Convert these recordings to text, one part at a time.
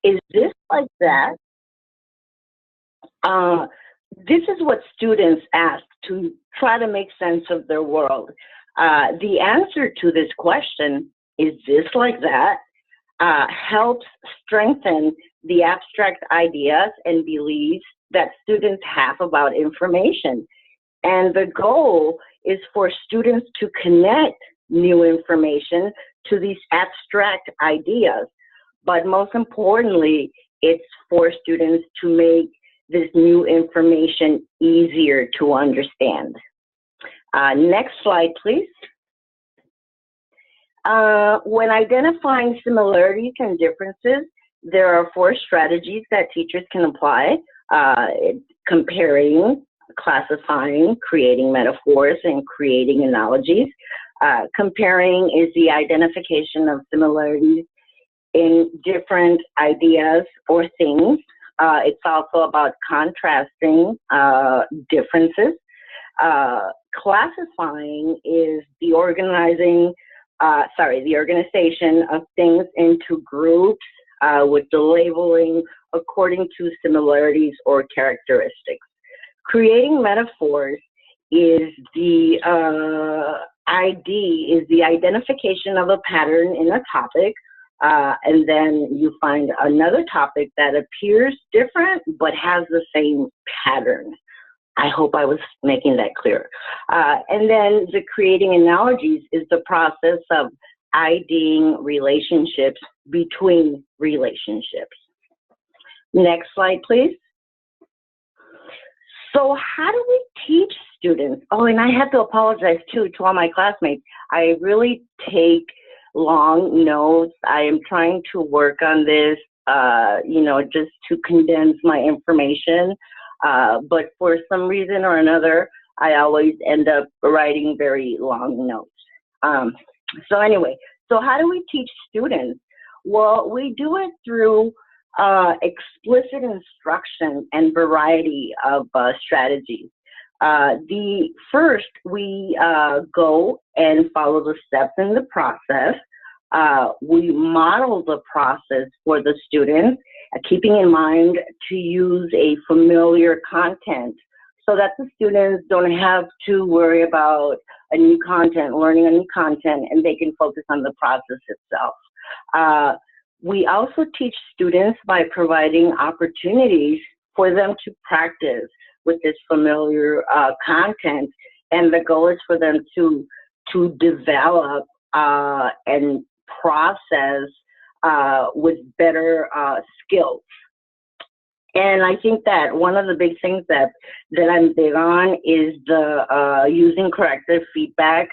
Is this like that? Uh, this is what students ask to try to make sense of their world. The answer to this question, is this like that, helps strengthen the abstract ideas and beliefs that students have about information. And the goal is for students to connect new information to these abstract ideas. But most importantly, it's for students to make this new information easier to understand. Next slide, please. When identifying similarities and differences, there are 4 strategies that teachers can apply: comparing, classifying, creating metaphors, and creating analogies. Comparing is the identification of similarities in different ideas or things. It's also about contrasting differences. Classifying is the organization of things into groups with the labeling according to similarities or characteristics. Creating metaphors is the identification of a pattern in a topic, and then you find another topic that appears different but has the same pattern. I hope I was making that clear. And then the creating analogies is the process of IDing relationships between relationships. Next slide, please. So how do we teach students? Oh, and I have to apologize too to all my classmates. I really take long notes. I am trying to work on this, just to condense my information. But for some reason or another, I always end up writing very long notes. So anyway, so how do we teach students? Well, we do it through explicit instruction and variety of strategies. The first, we go and follow the steps in the process. We model the process for the students, keeping in mind to use a familiar content so that the students don't have to worry about a new content, learning a new content, and they can focus on the process itself. We also teach students by providing opportunities for them to practice with this familiar content, and the goal is for them to develop and process with better skills. And I think that one of the big things that I'm big on is the using corrective feedback.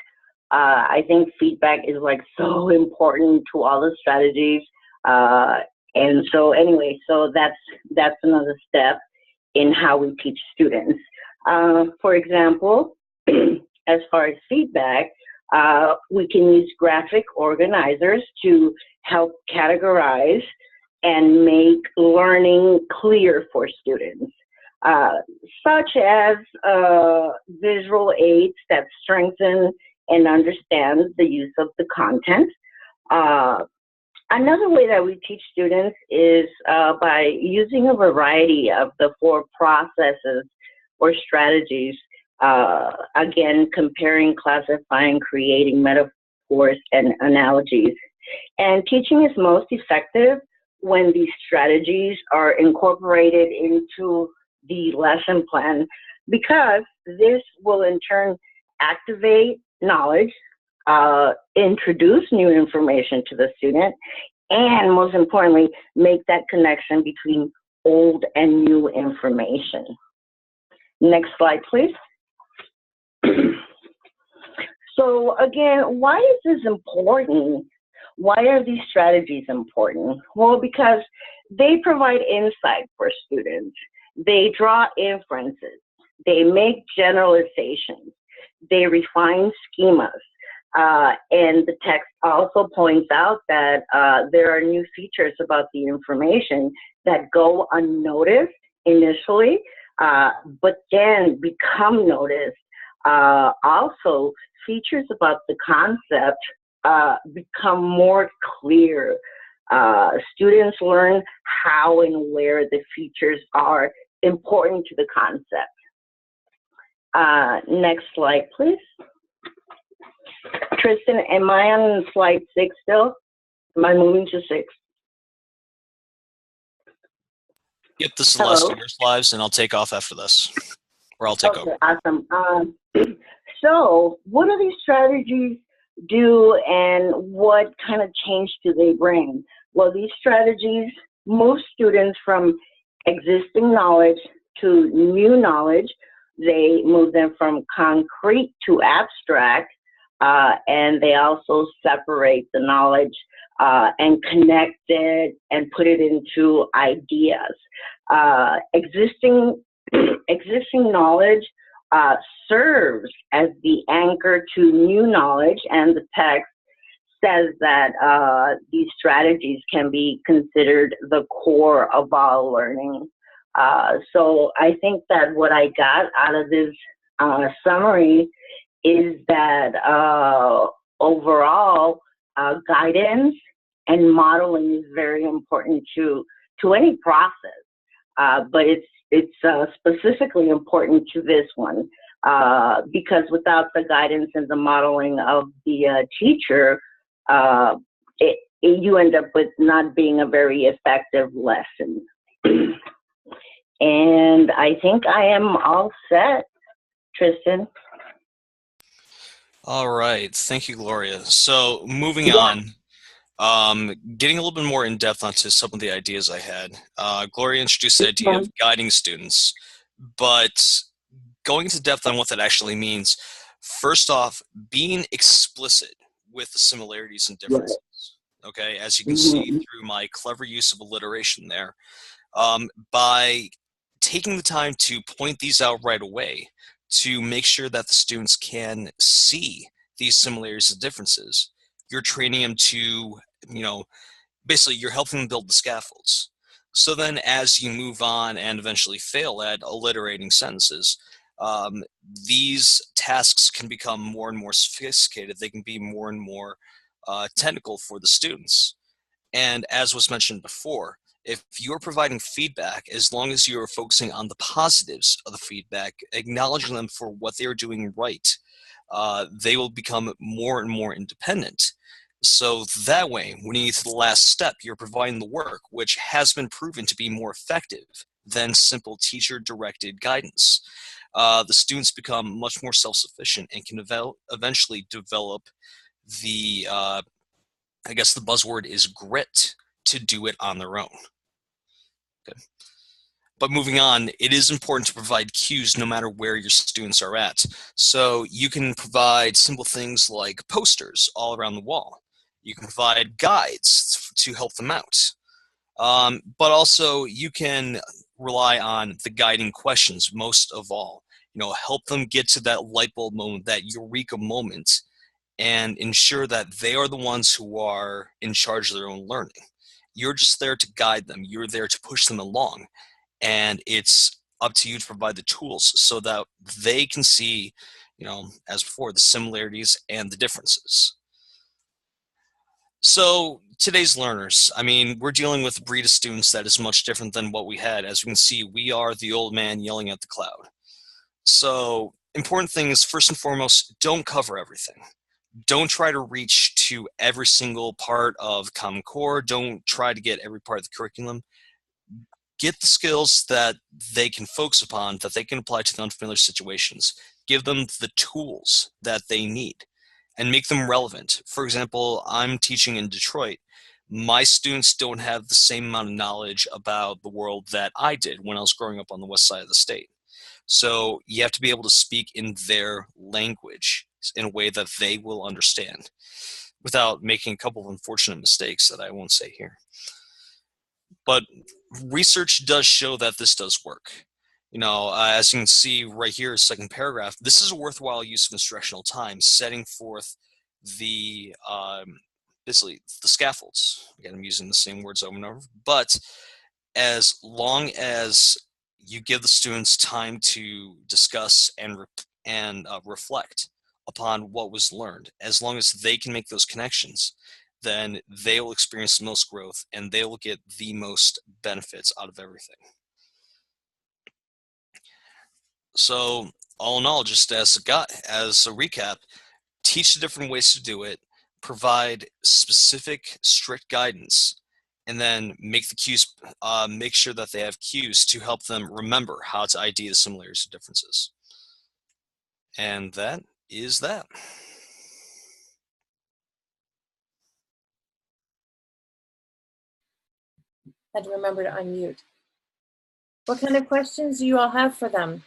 I think feedback is like so important to all the strategies. And so anyway, so that's another step in how we teach students. For example, as far as feedback, we can use graphic organizers to help categorize and make learning clear for students, such as visual aids that strengthen and understand the use of the content. Another way that we teach students is by using a variety of the 4 processes or strategies. Again, comparing, classifying, creating metaphors and analogies. And teaching is most effective when these strategies are incorporated into the lesson plan, because this will in turn activate knowledge, introduce new information to the student, and most importantly, make that connection between old and new information. Next slide, please. So again, why is this important? Why are these strategies important? Well, because they provide insight for students. They draw inferences. They make generalizations. They refine schemas. And the text also points out that there are new features about the information that go unnoticed initially, but then become noticed. Also, features about the concept become more clear. Students learn how and where the features are important to the concept. Next slide, please. Tristan, am I on slide 6 still? Am I moving to 6? Yep, this is the last of your slides, and I'll take off after this, or I'll take over. Awesome. So what do these strategies do, and what kind of change do they bring? Well, these strategies move students from existing knowledge to new knowledge. They move them from concrete to abstract, and they also separate the knowledge and connect it and put it into ideas. Existing knowledge serves as the anchor to new knowledge, and the text says that these strategies can be considered the core of all learning. So I think that what I got out of this summary is that overall guidance and modeling is very important to any process, but it's specifically important to this one because without the guidance and the modeling of the teacher, you end up with not being a very effective lesson. And I think I am all set, Tristan. All right, thank you, Gloria. So moving on, getting a little bit more in depth onto some of the ideas I had. Gloria introduced the idea of guiding students, but going into depth on what that actually means. First off, being explicit with the similarities and differences. Okay, as you can see through my clever use of alliteration there, by taking the time to point these out right away, to make sure that the students can see these similarities and differences, you're training them to, basically you're helping them build the scaffolds. So then as you move on and eventually fail at alliterating sentences, these tasks can become more and more sophisticated. They can be more and more technical for the students. And as was mentioned before, if you're providing feedback, as long as you're focusing on the positives of the feedback, acknowledging them for what they're doing right, they will become more and more independent. So that way, when you get to the last step, you're providing the work, which has been proven to be more effective than simple teacher-directed guidance. The students become much more self-sufficient and can eventually develop the, I guess the buzzword is grit, to do it on their own. Okay. But moving on, it is important to provide cues no matter where your students are at. So you can provide simple things like posters all around the wall. You can provide guides to help them out. But also you can rely on the guiding questions most of all. Help them get to that light bulb moment, that eureka moment, and ensure that they are the ones who are in charge of their own learning. You're just there to guide them. You're there to push them along. And it's up to you to provide the tools so that they can see, as before, the similarities and the differences. So today's learners, we're dealing with a breed of students that is much different than what we had. As we can see, we are the old man yelling at the cloud. So important thing is, first and foremost, don't cover everything. Don't try to reach to every single part of Common Core. Don't try to get every part of the curriculum. Get the skills that they can focus upon, that they can apply to the unfamiliar situations. Give them the tools that they need and make them relevant. For example, I'm teaching in Detroit. My students don't have the same amount of knowledge about the world that I did when I was growing up on the west side of the state. So you have to be able to speak in their language in a way that they will understand without making a couple of unfortunate mistakes that I won't say here. But research does show that this does work. As you can see right here, second paragraph, this is a worthwhile use of instructional time, setting forth the, basically the scaffolds. Again, I'm using the same words over and over, but as long as you give the students time to discuss and reflect upon what was learned, as long as they can make those connections, then they will experience the most growth and they will get the most benefits out of everything. So all in all, just as a recap, teach the different ways to do it, provide specific, strict guidance, and then make the cues, make sure that they have cues to help them remember how to ID the similarities and differences. And that is that. Had to remember to unmute. What kind of questions do you all have for them?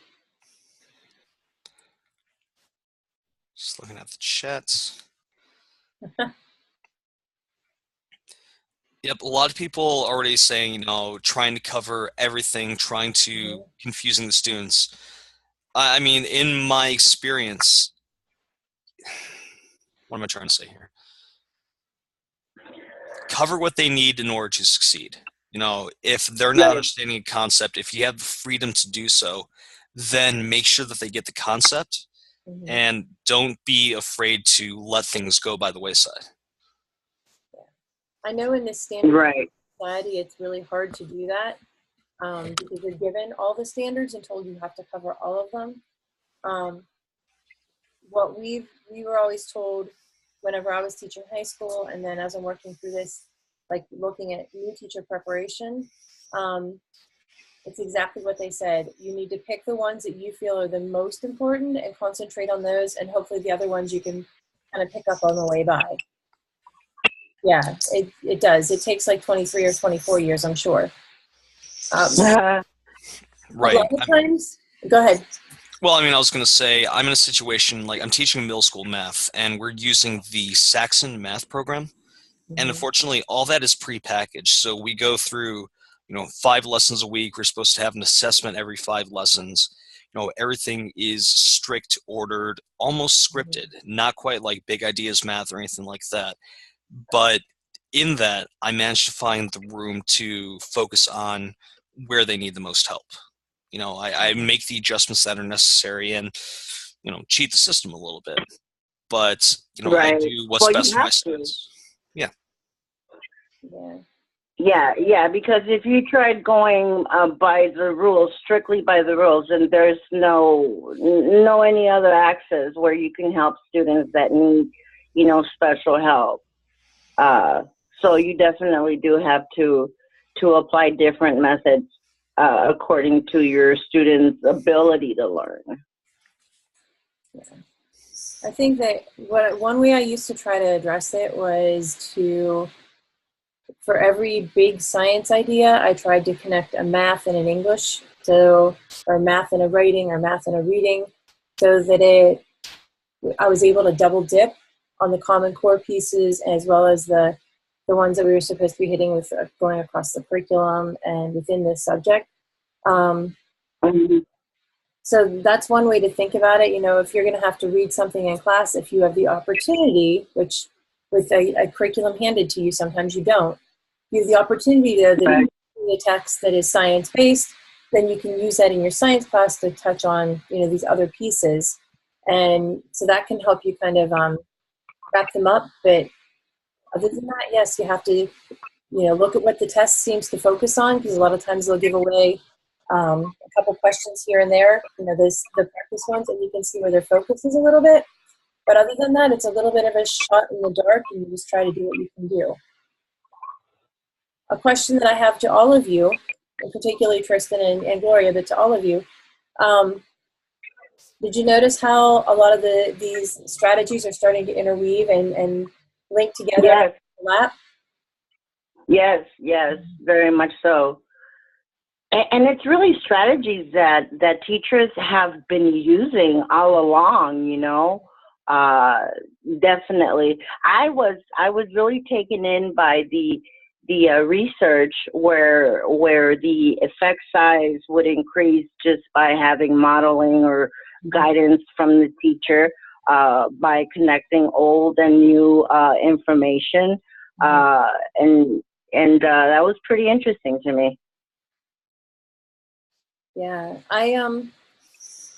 Just looking at the chats. Yep, a lot of people already saying, you know, trying to cover everything, trying to confusing the students. I mean, in my experience, what am I trying to say here? Cover what they need in order to succeed. You know, if they're not understanding a concept, if you have the freedom to do so, then make sure that they get the concept and don't be afraid to let things go by the wayside. I know in this standard society, it's really hard to do that because you're given all the standards and told you have to cover all of them. What we were always told whenever I was teaching high school, and then as I'm working through this, like looking at new teacher preparation, it's exactly what they said. You need to pick the ones that you feel are the most important and concentrate on those, and hopefully the other ones you can kind of pick up on the way by. Yeah, it does. It takes like 23 or 24 years, I'm sure. Right. A lot of times, go ahead. Well, I mean, I was going to say, I'm in a situation, like I'm teaching middle school math, and we're using the Saxon math program. And unfortunately, all that is prepackaged. So we go through, you know, 5 lessons a week. We're supposed to have an assessment every 5 lessons. You know, everything is strict, ordered, almost scripted, not quite like Big Ideas Math or anything like that. But in that, I managed to find the room to focus on where they need the most help. You know, I make the adjustments that are necessary and, you know, cheat the system a little bit. But, you know, I do what's best for my students. Yeah. Yeah, because if you tried going by the rules, strictly by the rules, and there's no any other access where you can help students that need, you know, special help. So you definitely do have to apply different methods according to your students' ability to learn. I think that one way I used to try to address it was for every big science idea, I tried to connect a math and an English, or math and a writing, or math and a reading, so that I was able to double dip on the Common Core pieces as well as the ones that we were supposed to be hitting with going across the curriculum and within this subject. So that's one way to think about it. You know, if you're going to have to read something in class, if you have the opportunity, which with a curriculum handed to you, sometimes you don't, you have the opportunity to read a text that is science-based, then you can use that in your science class to touch on, you know, these other pieces. And so that can help you kind of wrap them up. But other than that, yes, you have to, you know, look at what the test seems to focus on, because a lot of times they'll give away a couple questions here and there, you know, the practice ones, and you can see where their focus is a little bit. But other than that, it's a little bit of a shot in the dark, and you just try to do what you can do. A question that I have to all of you, and particularly Tristan and Gloria, but to all of you, did you notice how a lot of these strategies are starting to interweave and link together? Yes. Overlap? Yes, very much so. And it's really strategies that teachers have been using all along, you know. Definitely. I was really taken in by the research where the effect size would increase just by having modeling or guidance from the teacher, by connecting old and new information, and that was pretty interesting to me. Yeah,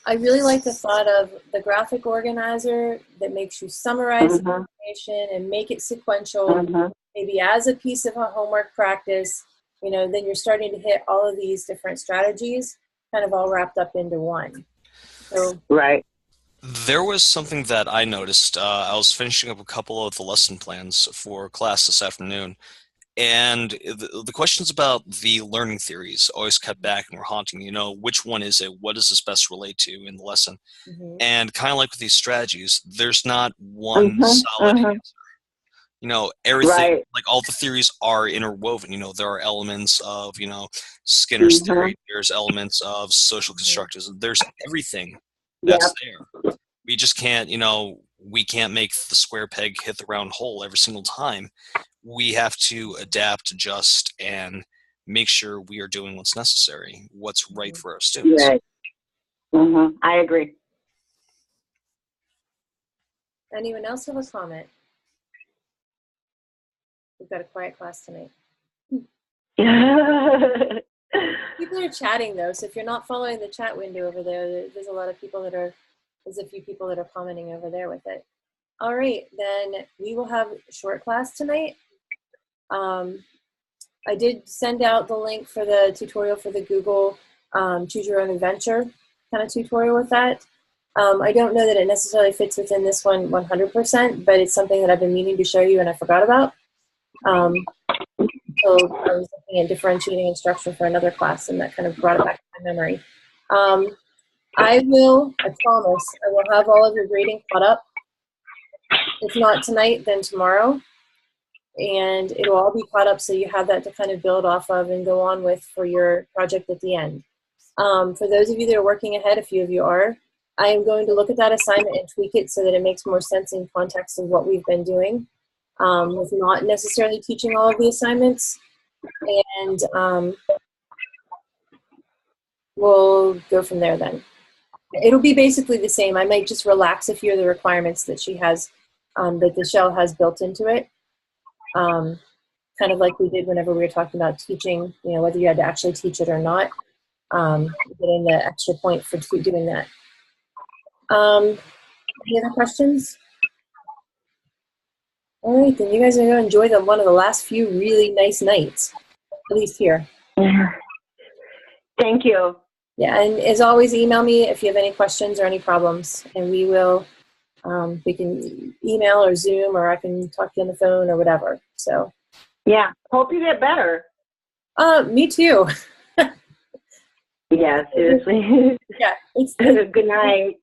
I really like the thought of the graphic organizer that makes you summarize the information and make it sequential, maybe as a piece of a homework practice. Then you're starting to hit all of these different strategies kind of all wrapped up into one. So, right. There was something that I noticed. I was finishing up a couple of the lesson plans for class this afternoon, and the questions about the learning theories always kept back and were haunting me. Which one is it? What does this best relate to in the lesson? And kind of like with these strategies, there's not one solid answer. Everything, Right. like all the theories are interwoven. There are elements of, Skinner's theory. There's elements of social constructivism. There's everything that's there. We just can't, we can't make the square peg hit the round hole every single time. We have to adapt, adjust, and make sure we are doing what's necessary, what's right for our students. Right. I agree. Anyone else have a comment? We've got a quiet class tonight. People are chatting though, so if you're not following the chat window over there, there's a lot of people there's a few people that are commenting over there with it. All right, then we will have a short class tonight. I did send out the link for the tutorial for the Google Choose Your Own Adventure kind of tutorial with that. I don't know that it necessarily fits within this one 100%, but it's something that I've been meaning to show you and I forgot about. So I was looking at differentiating instruction for another class, and that kind of brought it back to my memory. I promise, I will have all of your grading caught up. If not tonight, then tomorrow. And it'll all be caught up so you have that to kind of build off of and go on with for your project at the end. For those of you that are working ahead, a few of you are, I am going to look at that assignment and tweak it so that it makes more sense in context of what we've been doing. With not necessarily teaching all of the assignments, and we'll go from there then. It'll be basically the same. I might just relax a few of the requirements that she has, that the shell has built into it, kind of like we did whenever we were talking about teaching, whether you had to actually teach it or not, getting the extra point for doing that. Any other questions? All right, then you guys are going to enjoy one of the last few really nice nights, at least here. Thank you. Yeah, and as always, email me if you have any questions or any problems, and we will, we can email or Zoom, or I can talk to you on the phone or whatever. So. Yeah, hope you get better. Me too. Yeah, seriously. Yeah. Good night.